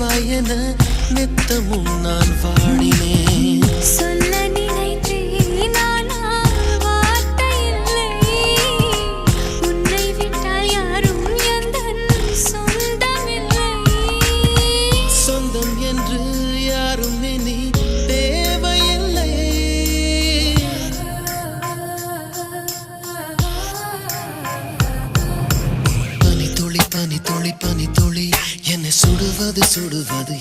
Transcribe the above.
வருவாய் என நித்தமும் நான் வாடினேன். சொல்ல நினைத்தேன் ஆனால் வார்த்தை இல்லை. உன்னை விட்டால் யாரும் எந்தன் சொந்தமில்லை. சொந்தம் என்று யாரும் இனி தேவையில்லை. பனி துளி பனி துளி பனி துளி என்னை சுடுவது சுடுவது